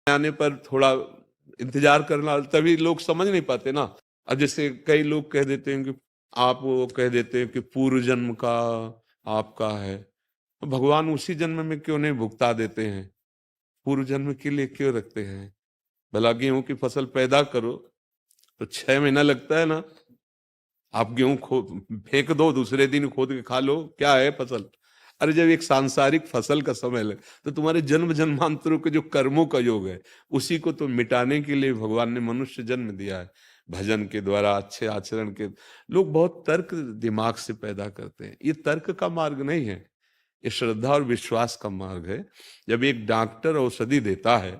आने पर थोड़ा इंतजार करना, तभी लोग समझ नहीं पाते ना। अब जैसे कई लोग कह देते हैं कि आप वो कह देते हैं कि पूर्व जन्म का आपका है, तो भगवान उसी जन्म में क्यों नहीं भुगता देते हैं? पूर्व जन्म के लिए क्यों रखते हैं? भला गेहूं की फसल पैदा करो तो 6 महीना लगता है ना। आप गेहूं खो फेंक दो, दूसरे दिन खोद के खा लो, क्या है फसल? अरे जब एक सांसारिक फसल का समय लगे तो तुम्हारे जन्म जन्मांतरों के जो कर्मों का योग है उसी को तो मिटाने के लिए भगवान ने मनुष्य जन्म दिया है। भजन के द्वारा, अच्छे आचरण के। लोग बहुत तर्क दिमाग से पैदा करते हैं, ये तर्क का मार्ग नहीं है, ये श्रद्धा और विश्वास का मार्ग है। जब एक डॉक्टर औषधि देता है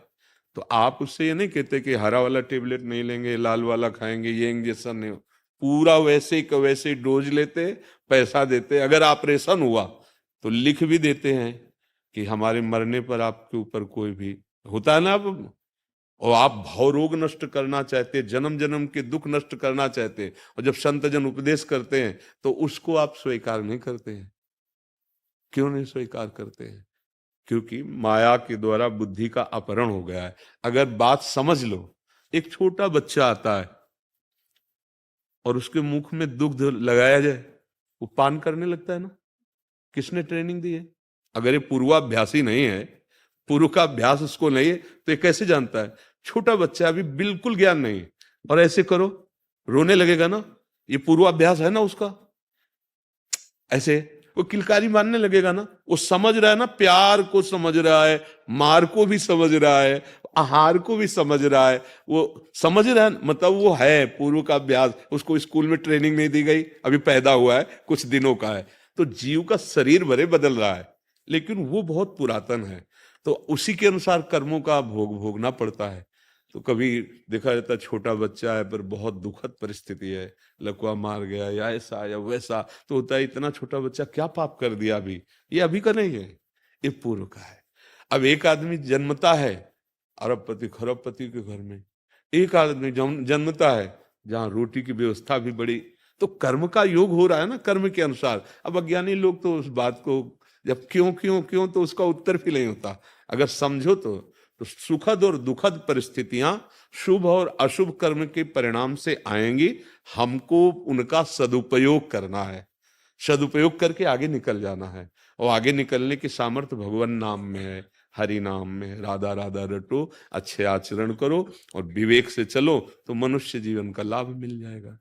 तो आप उससे ये नहीं कहते कि हरा वाला टेबलेट नहीं लेंगे, लाल वाला खाएंगे, ये इंजेक्शन नहीं। पूरा वैसे का वैसे डोज लेते, पैसा देते। अगर ऑपरेशन हुआ तो लिख भी देते हैं कि हमारे मरने पर आपके ऊपर कोई भी होता है ना। अब और आप भाव रोग नष्ट करना चाहते, जन्म जन्म के दुख नष्ट करना चाहते, और जब संत जन उपदेश करते हैं तो उसको आप स्वीकार नहीं करते हैं। क्यों नहीं स्वीकार करते हैं? क्योंकि माया के द्वारा बुद्धि का अपहरण हो गया है। अगर बात समझ लो, एक छोटा बच्चा आता है और उसके मुख में दुग्ध लगाया जाए, वो पान करने लगता है ना। किसने ट्रेनिंग दी है? अगर ये पूर्वाभ्यासी नहीं है, पूर्व का अभ्यास उसको नहीं है, तो ये कैसे जानता है? छोटा बच्चा अभी बिल्कुल ज्ञान नहीं है, और ऐसे करो रोने लगेगा ना, ये पूर्वाभ्यास है ना उसका। ऐसे वो किलकारी मारने लगेगा ना। वो समझ रहा है ना, प्यार को समझ रहा है, मार को भी समझ रहा है, आहार को भी समझ रहा है। वो समझ रहा है, मतलब वो है पूर्व का अभ्यास। उसको स्कूल में ट्रेनिंग नहीं दी गई, अभी पैदा हुआ है, कुछ दिनों का है। तो जीव का शरीर भरे बदल रहा है, लेकिन वो बहुत पुरातन है। तो उसी के अनुसार कर्मों का भोग भोगना पड़ता है। तो कभी देखा जाता है छोटा बच्चा है पर बहुत दुखद परिस्थिति है, लकवा मार गया या ऐसा या वैसा, तो होता है इतना छोटा बच्चा क्या पाप कर दिया अभी? ये अभी का नहीं है, ये पूर्व का है। अब एक आदमी जन्मता है अरबपति खरबपति के घर में, एक आदमी जन्मता है जहां रोटी की व्यवस्था भी बड़ी। तो कर्म का योग हो रहा है ना, कर्म के अनुसार। अब अज्ञानी लोग तो उस बात को जब क्यों क्यों क्यों तो उसका उत्तर भी नहीं होता। अगर समझो तो सुखद और दुखद परिस्थितियां शुभ और अशुभ कर्म के परिणाम से आएंगी। हमको उनका सदुपयोग करना है, सदुपयोग करके आगे निकल जाना है। और आगे निकलने की सामर्थ्य भगवान नाम में है, हरि नाम में है। राधा राधा रटो, अच्छे आचरण करो और विवेक से चलो तो मनुष्य जीवन का लाभ मिल जाएगा।